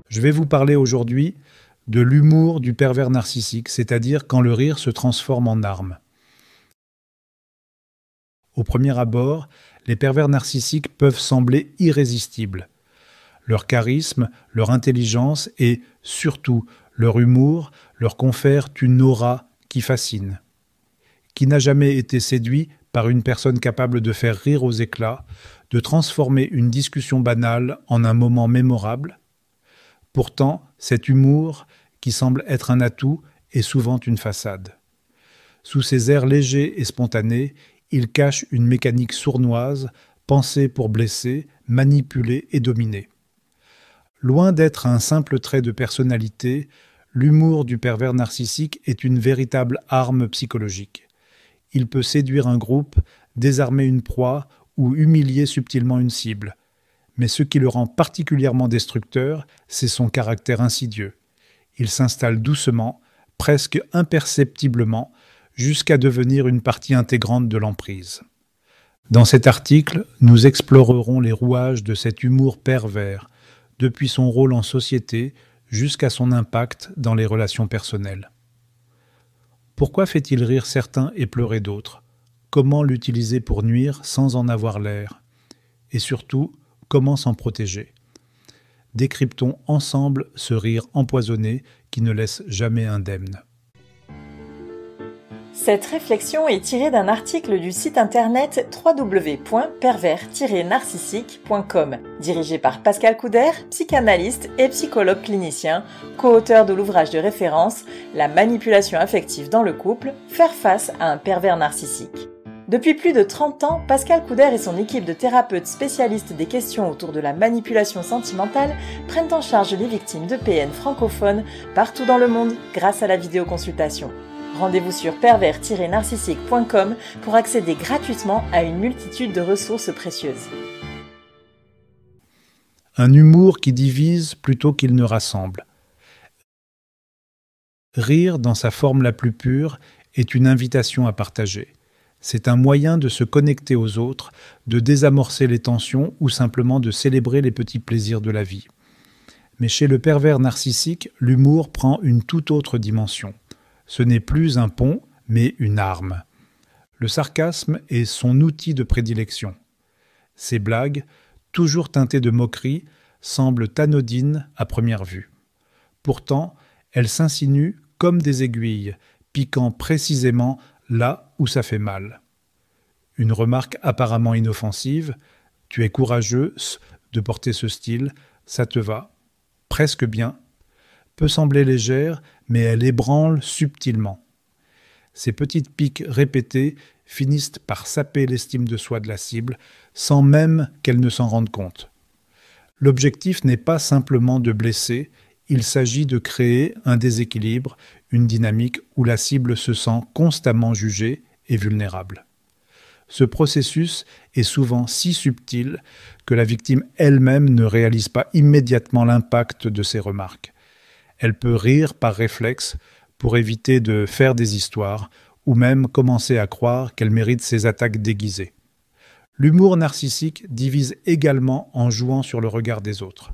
Je vais vous parler aujourd'hui de l'humour du pervers narcissique, c'est-à-dire quand le rire se transforme en arme. Au premier abord, les pervers narcissiques peuvent sembler irrésistibles. Leur charisme, leur intelligence et, surtout, leur humour leur confèrent une aura qui fascine. Qui n'a jamais été séduit par une personne capable de faire rire aux éclats, de transformer une discussion banale en un moment mémorable? Pourtant, cet humour, qui semble être un atout, est souvent une façade. Sous ses airs légers et spontanés, il cache une mécanique sournoise, pensée pour blesser, manipuler et dominer. Loin d'être un simple trait de personnalité, l'humour du pervers narcissique est une véritable arme psychologique. Il peut séduire un groupe, désarmer une proie ou humilier subtilement une cible. Mais ce qui le rend particulièrement destructeur, c'est son caractère insidieux. Il s'installe doucement, presque imperceptiblement, jusqu'à devenir une partie intégrante de l'emprise. Dans cet article, nous explorerons les rouages de cet humour pervers, depuis son rôle en société jusqu'à son impact dans les relations personnelles. Pourquoi fait-il rire certains et pleurer d'autres? Comment l'utiliser pour nuire sans en avoir l'air? Et surtout, comment s'en protéger? Décryptons ensemble ce rire empoisonné qui ne laisse jamais indemne. Cette réflexion est tirée d'un article du site internet www.pervers-narcissique.com, dirigé par Pascal Couder, psychanalyste et psychologue clinicien, co-auteur de l'ouvrage de référence « La manipulation affective dans le couple, faire face à un pervers narcissique ». Depuis plus de 30 ans, Pascal Couder et son équipe de thérapeutes spécialistes des questions autour de la manipulation sentimentale prennent en charge les victimes de PN francophones partout dans le monde grâce à la vidéoconsultation. Rendez-vous sur pervers-narcissique.com pour accéder gratuitement à une multitude de ressources précieuses. Un humour qui divise plutôt qu'il ne rassemble. Rire dans sa forme la plus pure est une invitation à partager. C'est un moyen de se connecter aux autres, de désamorcer les tensions ou simplement de célébrer les petits plaisirs de la vie. Mais chez le pervers narcissique, l'humour prend une toute autre dimension. Ce n'est plus un pont, mais une arme. Le sarcasme est son outil de prédilection. Ses blagues, toujours teintées de moquerie, semblent anodines à première vue. Pourtant, elles s'insinuent comme des aiguilles, piquant précisément là où ça fait mal. Une remarque apparemment inoffensive, « Tu es courageuse de porter ce style, ça te va, presque bien », peut sembler légère, mais elle ébranle subtilement. Ces petites piques répétées finissent par saper l'estime de soi de la cible, sans même qu'elle ne s'en rende compte. L'objectif n'est pas simplement de blesser, il s'agit de créer un déséquilibre, une dynamique où la cible se sent constamment jugée et vulnérable. Ce processus est souvent si subtil que la victime elle-même ne réalise pas immédiatement l'impact de ses remarques. Elle peut rire par réflexe pour éviter de faire des histoires ou même commencer à croire qu'elle mérite ses attaques déguisées. L'humour narcissique divise également en jouant sur le regard des autres.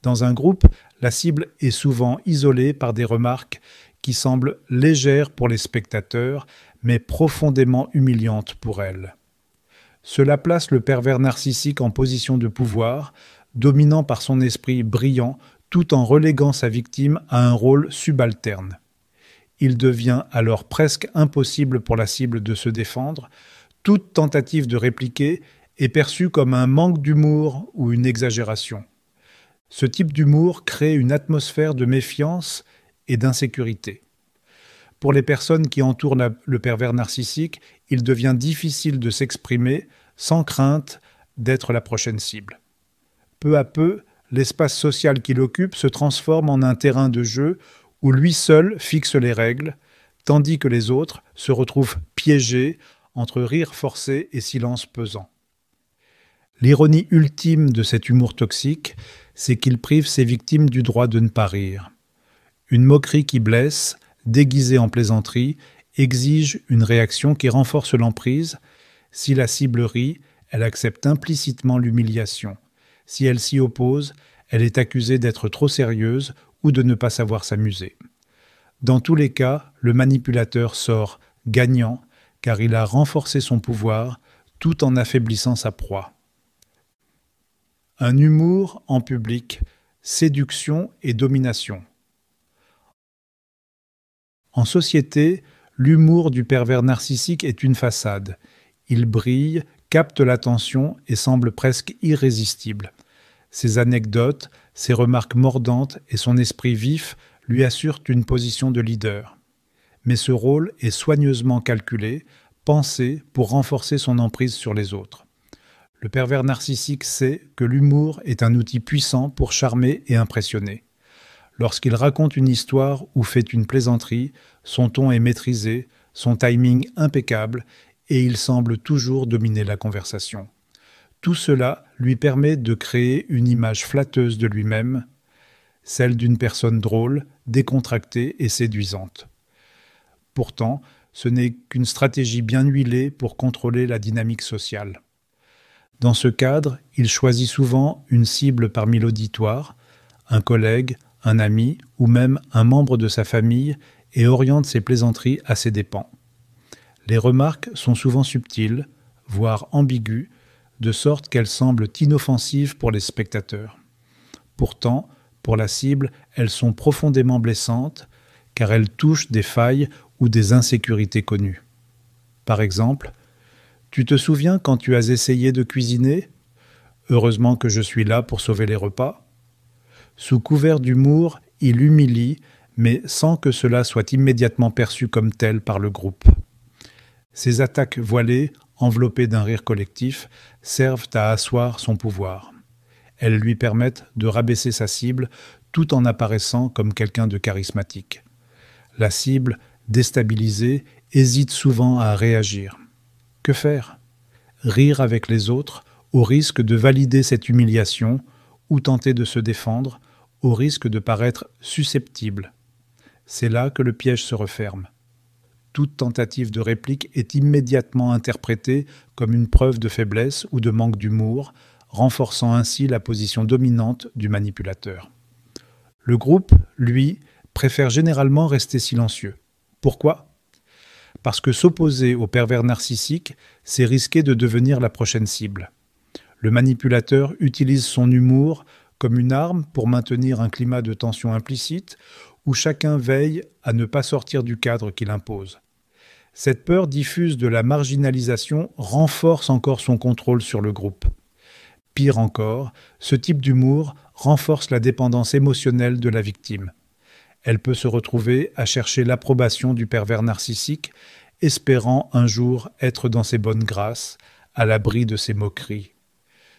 Dans un groupe, la cible est souvent isolée par des remarques qui semblent légères pour les spectateurs, mais profondément humiliantes pour elle. Cela place le pervers narcissique en position de pouvoir, dominant par son esprit brillant, tout en reléguant sa victime à un rôle subalterne. Il devient alors presque impossible pour la cible de se défendre. Toute tentative de répliquer est perçue comme un manque d'humour ou une exagération. Ce type d'humour crée une atmosphère de méfiance et d'insécurité. Pour les personnes qui entourent le pervers narcissique, il devient difficile de s'exprimer sans crainte d'être la prochaine cible. Peu à peu, l'espace social qu'il occupe se transforme en un terrain de jeu où lui seul fixe les règles, tandis que les autres se retrouvent piégés entre rire forcé et silence pesant. L'ironie ultime de cet humour toxique, c'est qu'il prive ses victimes du droit de ne pas rire. Une moquerie qui blesse, déguisée en plaisanterie, exige une réaction qui renforce l'emprise. Si la cible rit, elle accepte implicitement l'humiliation. Si elle s'y oppose, Elle est accusée d'être trop sérieuse ou de ne pas savoir s'amuser. Dans tous les cas, le manipulateur sort gagnant car il a renforcé son pouvoir tout en affaiblissant sa proie. Un humour en public, séduction et domination. En société, l'humour du pervers narcissique est une façade. Il brille, capte l'attention et semble presque irrésistible. Ses anecdotes, ses remarques mordantes et son esprit vif lui assurent une position de leader. Mais ce rôle est soigneusement calculé, pensé pour renforcer son emprise sur les autres. Le pervers narcissique sait que l'humour est un outil puissant pour charmer et impressionner. Lorsqu'il raconte une histoire ou fait une plaisanterie, son ton est maîtrisé, son timing impeccable et il semble toujours dominer la conversation. Tout cela lui permet de créer une image flatteuse de lui-même, celle d'une personne drôle, décontractée et séduisante. Pourtant, ce n'est qu'une stratégie bien huilée pour contrôler la dynamique sociale. Dans ce cadre, il choisit souvent une cible parmi l'auditoire, un collègue, un ami ou même un membre de sa famille et oriente ses plaisanteries à ses dépens. Les remarques sont souvent subtiles, voire ambiguës, de sorte qu'elles semblent inoffensives pour les spectateurs. Pourtant, pour la cible, elles sont profondément blessantes, car elles touchent des failles ou des insécurités connues. Par exemple, « Tu te souviens quand tu as essayé de cuisiner ? Heureusement que je suis là pour sauver les repas. » Sous couvert d'humour, il humilie, mais sans que cela soit immédiatement perçu comme tel par le groupe. Ces attaques voilées, enveloppées d'un rire collectif, servent à asseoir son pouvoir. Elles lui permettent de rabaisser sa cible tout en apparaissant comme quelqu'un de charismatique. La cible, déstabilisée, hésite souvent à réagir. Que faire ? Rire avec les autres, au risque de valider cette humiliation, ou tenter de se défendre, au risque de paraître susceptible. C'est là que le piège se referme. Toute tentative de réplique est immédiatement interprétée comme une preuve de faiblesse ou de manque d'humour, renforçant ainsi la position dominante du manipulateur. Le groupe, lui, préfère généralement rester silencieux. Pourquoi ? Parce que s'opposer au pervers narcissique, c'est risquer de devenir la prochaine cible. Le manipulateur utilise son humour comme une arme pour maintenir un climat de tension implicite où chacun veille à ne pas sortir du cadre qu'il impose. Cette peur diffuse de la marginalisation renforce encore son contrôle sur le groupe. Pire encore, ce type d'humour renforce la dépendance émotionnelle de la victime. Elle peut se retrouver à chercher l'approbation du pervers narcissique, espérant un jour être dans ses bonnes grâces, à l'abri de ses moqueries.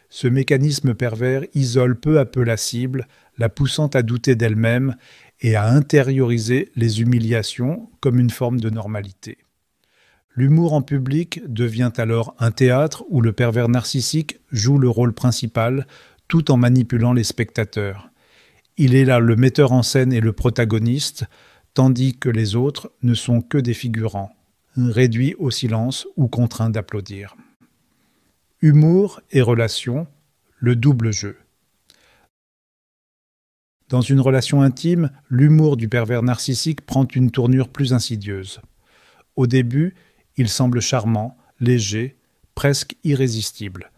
Ce mécanisme pervers isole peu à peu la cible, la poussant à douter d'elle-même et à intérioriser les humiliations comme une forme de normalité. L'humour en public devient alors un théâtre où le pervers narcissique joue le rôle principal tout en manipulant les spectateurs. Il est là le metteur en scène et le protagoniste, tandis que les autres ne sont que des figurants, réduits au silence ou contraints d'applaudir. Humour et relation, le double jeu. Dans une relation intime, l'humour du pervers narcissique prend une tournure plus insidieuse. Au début, il semble charmant, léger, presque irrésistible.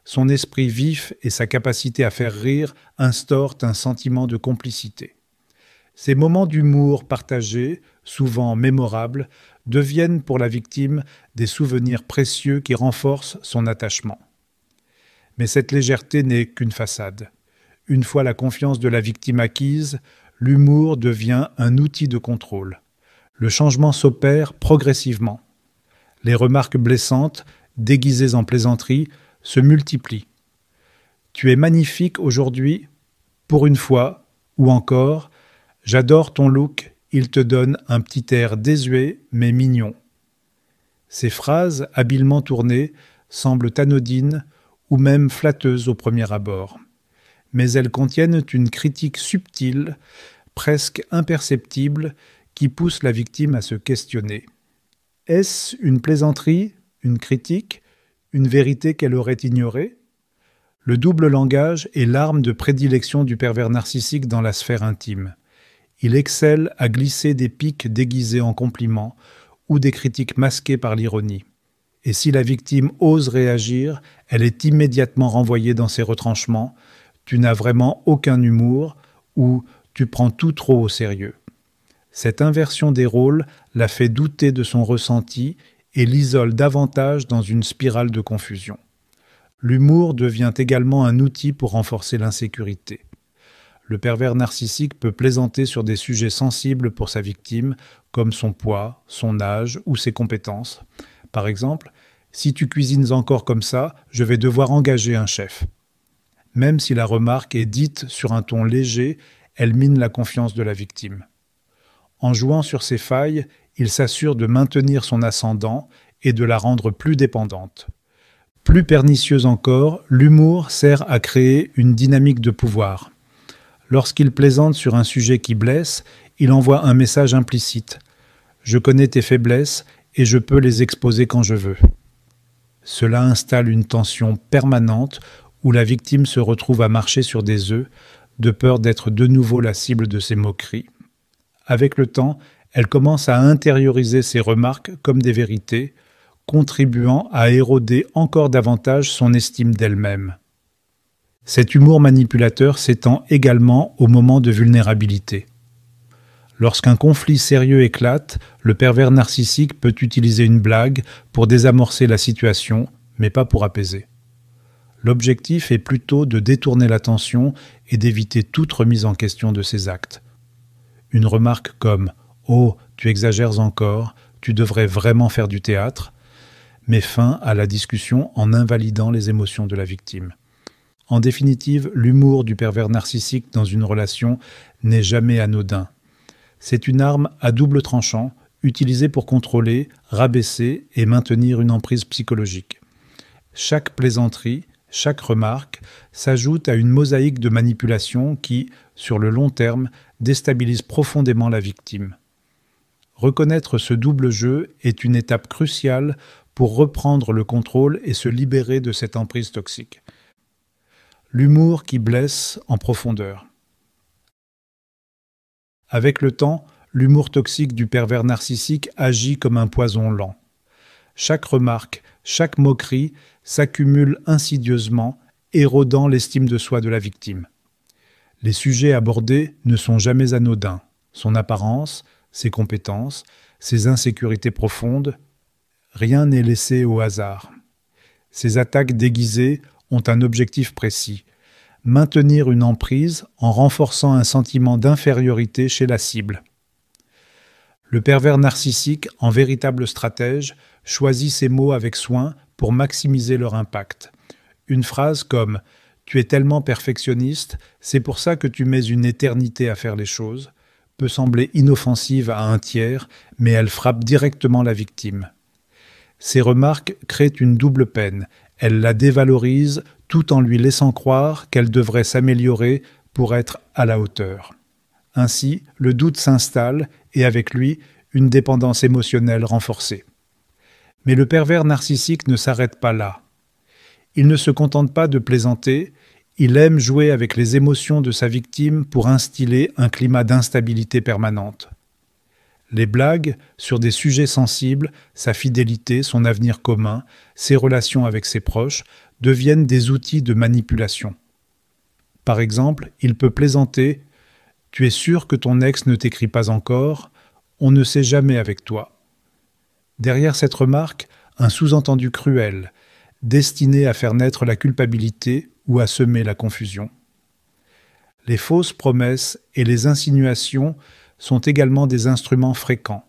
Son esprit vif et sa capacité à faire rire instaurent un sentiment de complicité. Ces moments d'humour partagés, souvent mémorables, deviennent pour la victime des souvenirs précieux qui renforcent son attachement. Mais cette légèreté n'est qu'une façade. Une fois la confiance de la victime acquise, l'humour devient un outil de contrôle. Le changement s'opère progressivement. Les remarques blessantes, déguisées en plaisanterie, se multiplient. « Tu es magnifique aujourd'hui, pour une fois, ou encore « J'adore ton look, il te donne un petit air désuet mais mignon. » Ces phrases, habilement tournées, semblent anodines ou même flatteuses au premier abord. Mais elles contiennent une critique subtile, presque imperceptible, qui pousse la victime à se questionner. Est-ce une plaisanterie, une critique, une vérité qu'elle aurait ignorée ? Le double langage est l'arme de prédilection du pervers narcissique dans la sphère intime. Il excelle à glisser des piques déguisées en compliments ou des critiques masquées par l'ironie. Et si la victime ose réagir, elle est immédiatement renvoyée dans ses retranchements. Tu n'as vraiment aucun humour ou tu prends tout trop au sérieux. Cette inversion des rôles la fait douter de son ressenti et l'isole davantage dans une spirale de confusion. L'humour devient également un outil pour renforcer l'insécurité. Le pervers narcissique peut plaisanter sur des sujets sensibles pour sa victime, comme son poids, son âge ou ses compétences. Par exemple, « Si tu cuisines encore comme ça, je vais devoir engager un chef ». Même si la remarque est dite sur un ton léger, elle mine la confiance de la victime. En jouant sur ses failles, il s'assure de maintenir son ascendant et de la rendre plus dépendante. Plus pernicieuse encore, l'humour sert à créer une dynamique de pouvoir. Lorsqu'il plaisante sur un sujet qui blesse, il envoie un message implicite. « Je connais tes faiblesses et je peux les exposer quand je veux ». Cela installe une tension permanente où la victime se retrouve à marcher sur des œufs, de peur d'être de nouveau la cible de ses moqueries. Avec le temps, elle commence à intérioriser ses remarques comme des vérités, contribuant à éroder encore davantage son estime d'elle-même. Cet humour manipulateur s'étend également au moment de vulnérabilité. Lorsqu'un conflit sérieux éclate, le pervers narcissique peut utiliser une blague pour désamorcer la situation, mais pas pour apaiser. L'objectif est plutôt de détourner l'attention et d'éviter toute remise en question de ses actes. Une remarque comme « Oh, tu exagères encore, tu devrais vraiment faire du théâtre » met fin à la discussion en invalidant les émotions de la victime. En définitive, l'humour du pervers narcissique dans une relation n'est jamais anodin. C'est une arme à double tranchant, utilisée pour contrôler, rabaisser et maintenir une emprise psychologique. Chaque plaisanterie, chaque remarque s'ajoute à une mosaïque de manipulation qui, sur le long terme, déstabilise profondément la victime. Reconnaître ce double jeu est une étape cruciale pour reprendre le contrôle et se libérer de cette emprise toxique. L'humour qui blesse en profondeur. Avec le temps, l'humour toxique du pervers narcissique agit comme un poison lent. Chaque remarque, chaque moquerie s'accumule insidieusement, érodant l'estime de soi de la victime. Les sujets abordés ne sont jamais anodins. Son apparence, ses compétences, ses insécurités profondes, rien n'est laissé au hasard. Ces attaques déguisées ont un objectif précis, maintenir une emprise en renforçant un sentiment d'infériorité chez la cible. Le pervers narcissique, en véritable stratège, choisit ses mots avec soin pour maximiser leur impact. Une phrase comme « Tu es tellement perfectionniste, c'est pour ça que tu mets une éternité à faire les choses » peut sembler inoffensive à un tiers, mais elle frappe directement la victime. Ces remarques créent une double peine. Elles la dévalorisent tout en lui laissant croire qu'elle devrait s'améliorer pour être à la hauteur. Ainsi, le doute s'installe et avec lui, une dépendance émotionnelle renforcée. Mais le pervers narcissique ne s'arrête pas là. Il ne se contente pas de plaisanter, il aime jouer avec les émotions de sa victime pour instiller un climat d'instabilité permanente. Les blagues sur des sujets sensibles, sa fidélité, son avenir commun, ses relations avec ses proches, deviennent des outils de manipulation. Par exemple, il peut plaisanter « Tu es sûr que ton ex ne t'écrit pas encore ? On ne sait jamais avec toi. » Derrière cette remarque, un sous-entendu cruel, destiné à faire naître la culpabilité ou à semer la confusion. Les fausses promesses et les insinuations sont également des instruments fréquents.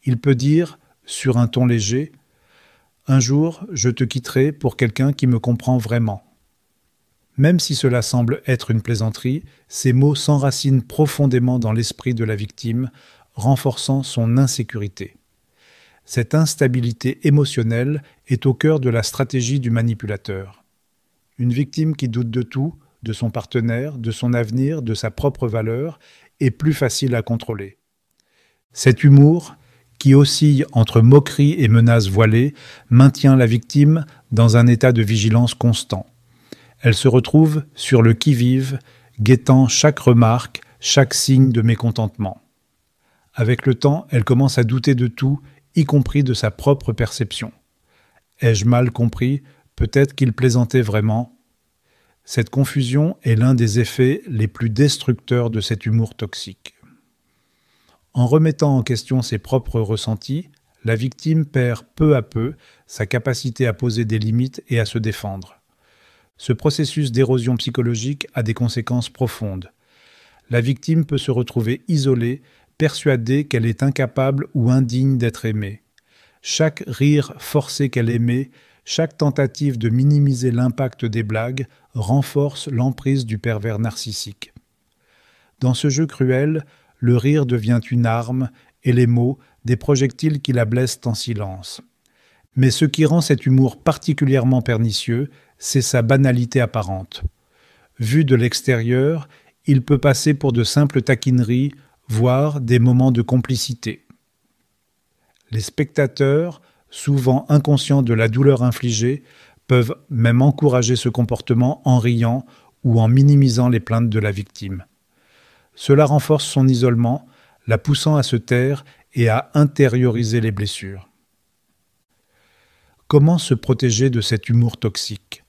Il peut dire, sur un ton léger, « Un jour, je te quitterai pour quelqu'un qui me comprend vraiment. » Même si cela semble être une plaisanterie, ces mots s'enracinent profondément dans l'esprit de la victime, renforçant son insécurité. Cette instabilité émotionnelle est au cœur de la stratégie du manipulateur. Une victime qui doute de tout, de son partenaire, de son avenir, de sa propre valeur, est plus facile à contrôler. Cet humour, qui oscille entre moquerie et menaces voilées, maintient la victime dans un état de vigilance constant. Elle se retrouve sur le qui-vive, guettant chaque remarque, chaque signe de mécontentement. Avec le temps, elle commence à douter de tout, y compris de sa propre perception. Ai-je mal compris? Peut-être qu'il plaisantait vraiment. Cette confusion est l'un des effets les plus destructeurs de cet humour toxique. En remettant en question ses propres ressentis, la victime perd peu à peu sa capacité à poser des limites et à se défendre. Ce processus d'érosion psychologique a des conséquences profondes. La victime peut se retrouver isolée, persuadée qu'elle est incapable ou indigne d'être aimée. Chaque rire forcé qu'elle émet, chaque tentative de minimiser l'impact des blagues renforce l'emprise du pervers narcissique. Dans ce jeu cruel, le rire devient une arme et les mots des projectiles qui la blessent en silence. Mais ce qui rend cet humour particulièrement pernicieux, c'est sa banalité apparente. Vu de l'extérieur, il peut passer pour de simples taquineries, voire des moments de complicité. Les spectateurs, souvent inconscients de la douleur infligée, peuvent même encourager ce comportement en riant ou en minimisant les plaintes de la victime. Cela renforce son isolement, la poussant à se taire et à intérioriser les blessures. Comment se protéger de cet humour toxique ?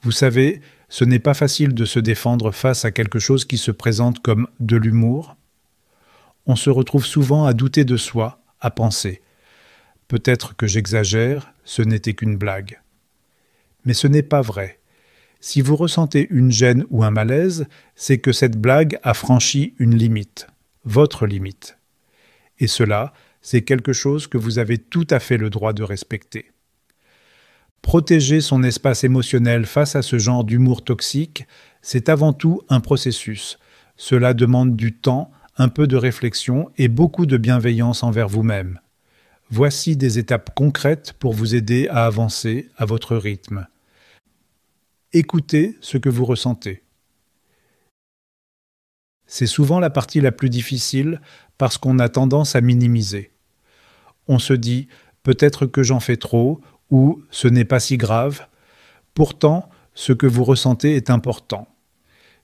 Vous savez, ce n'est pas facile de se défendre face à quelque chose qui se présente comme de l'humour. On se retrouve souvent à douter de soi, à penser « peut-être que j'exagère, ce n'était qu'une blague ». Mais ce n'est pas vrai. Si vous ressentez une gêne ou un malaise, c'est que cette blague a franchi une limite, votre limite. Et cela, c'est quelque chose que vous avez tout à fait le droit de respecter. Protéger son espace émotionnel face à ce genre d'humour toxique, c'est avant tout un processus. Cela demande du temps, un peu de réflexion et beaucoup de bienveillance envers vous-même. Voici des étapes concrètes pour vous aider à avancer à votre rythme. Écoutez ce que vous ressentez. C'est souvent la partie la plus difficile parce qu'on a tendance à minimiser. On se dit « peut-être que j'en fais trop » ou « ce n'est pas si grave ». Pourtant, ce que vous ressentez est important.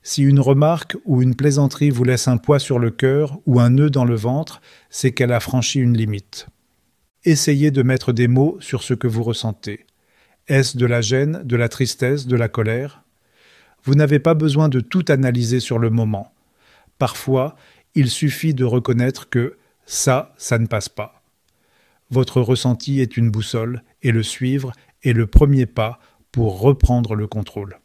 Si une remarque ou une plaisanterie vous laisse un poids sur le cœur ou un nœud dans le ventre, c'est qu'elle a franchi une limite. Essayez de mettre des mots sur ce que vous ressentez. Est-ce de la gêne, de la tristesse, de la colère ? Vous n'avez pas besoin de tout analyser sur le moment. Parfois, il suffit de reconnaître que ça ne passe pas. Votre ressenti est une boussole et le suivre est le premier pas pour reprendre le contrôle.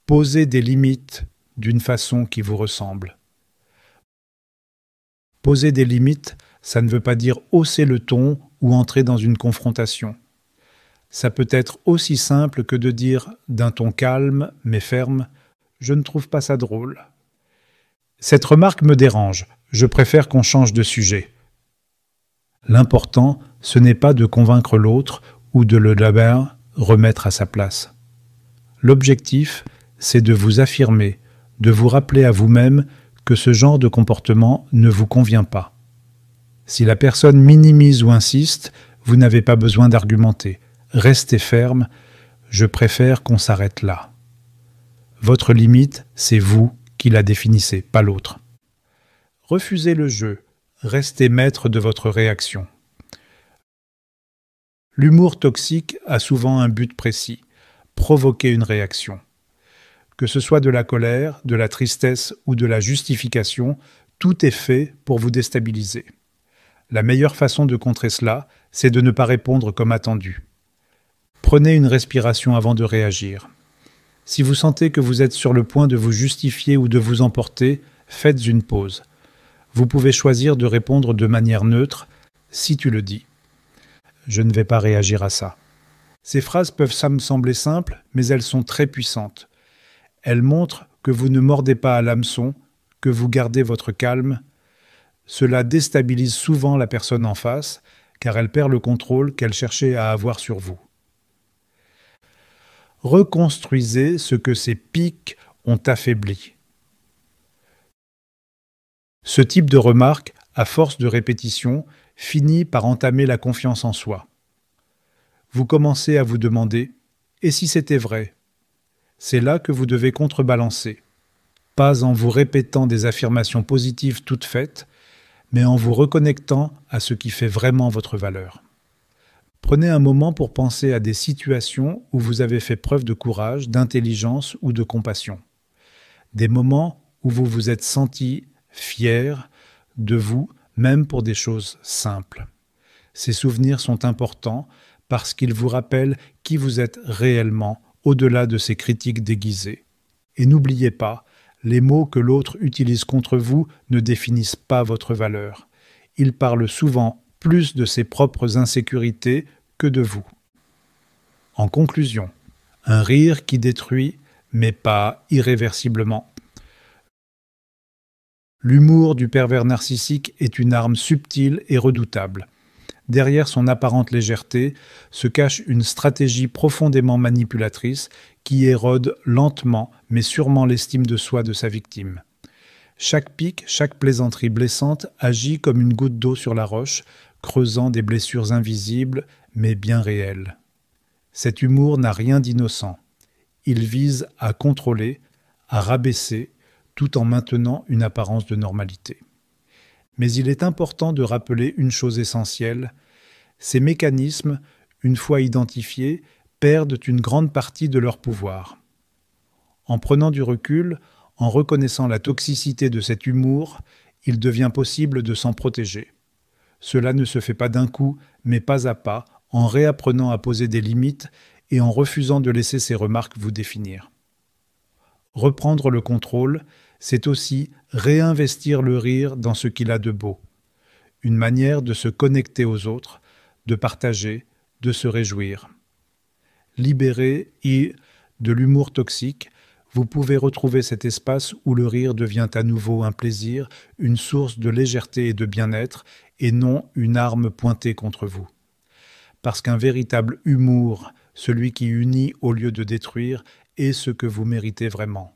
Posez des limites d'une façon qui vous ressemble. Poser des limites, ça ne veut pas dire hausser le ton ou entrer dans une confrontation. Ça peut être aussi simple que de dire d'un ton calme mais ferme « je ne trouve pas ça drôle ». Cette remarque me dérange, je préfère qu'on change de sujet. L'important, ce n'est pas de convaincre l'autre ou de le remettre à sa place. L'objectif, c'est de vous affirmer, de vous rappeler à vous-même que ce genre de comportement ne vous convient pas. Si la personne minimise ou insiste, vous n'avez pas besoin d'argumenter. Restez ferme, je préfère qu'on s'arrête là. Votre limite, c'est vous qui la définissez, pas l'autre. Refusez le jeu, restez maître de votre réaction. L'humour toxique a souvent un but précis, provoquer une réaction. Que ce soit de la colère, de la tristesse ou de la justification, tout est fait pour vous déstabiliser. La meilleure façon de contrer cela, c'est de ne pas répondre comme attendu. Prenez une respiration avant de réagir. Si vous sentez que vous êtes sur le point de vous justifier ou de vous emporter, faites une pause. Vous pouvez choisir de répondre de manière neutre, si tu le dis. Je ne vais pas réagir à ça. Ces phrases peuvent sembler simples, mais elles sont très puissantes. Elles montrent que vous ne mordez pas à l'hameçon, que vous gardez votre calme. Cela déstabilise souvent la personne en face, car elle perd le contrôle qu'elle cherchait à avoir sur vous. Reconstruisez ce que ces pics ont affaibli. Ce type de remarque, à force de répétition, finit par entamer la confiance en soi. vous commencez à vous demander « Et si c'était vrai ?» C'est là que vous devez contrebalancer. Pas en vous répétant des affirmations positives toutes faites, mais en vous reconnectant à ce qui fait vraiment votre valeur. Prenez un moment pour penser à des situations où vous avez fait preuve de courage, d'intelligence ou de compassion. Des moments où vous vous êtes senti fier de vous, même pour des choses simples. Ces souvenirs sont importants parce qu'ils vous rappellent qui vous êtes réellement au-delà de ces critiques déguisées. Et n'oubliez pas, les mots que l'autre utilise contre vous ne définissent pas votre valeur. Ils parlent souvent plus de ses propres insécurités que de vous. En conclusion, un rire qui détruit, mais pas irréversiblement. L'humour du pervers narcissique est une arme subtile et redoutable. Derrière son apparente légèreté se cache une stratégie profondément manipulatrice qui érode lentement mais sûrement l'estime de soi de sa victime. Chaque pique, chaque plaisanterie blessante agit comme une goutte d'eau sur la roche, creusant des blessures invisibles mais bien réelles. Cet humour n'a rien d'innocent. Il vise à contrôler, à rabaisser, tout en maintenant une apparence de normalité. Mais il est important de rappeler une chose essentielle, ces mécanismes, une fois identifiés, perdent une grande partie de leur pouvoir. En prenant du recul, en reconnaissant la toxicité de cet humour, il devient possible de s'en protéger. Cela ne se fait pas d'un coup, mais pas à pas, en réapprenant à poser des limites et en refusant de laisser ces remarques vous définir. Reprendre le contrôle, c'est aussi réinvestir le rire dans ce qu'il a de beau. Une manière de se connecter aux autres, de partager, de se réjouir. Libéré de l'humour toxique, vous pouvez retrouver cet espace où le rire devient à nouveau un plaisir, une source de légèreté et de bien-être, et non une arme pointée contre vous. Parce qu'un véritable humour, celui qui unit au lieu de détruire, est ce que vous méritez vraiment.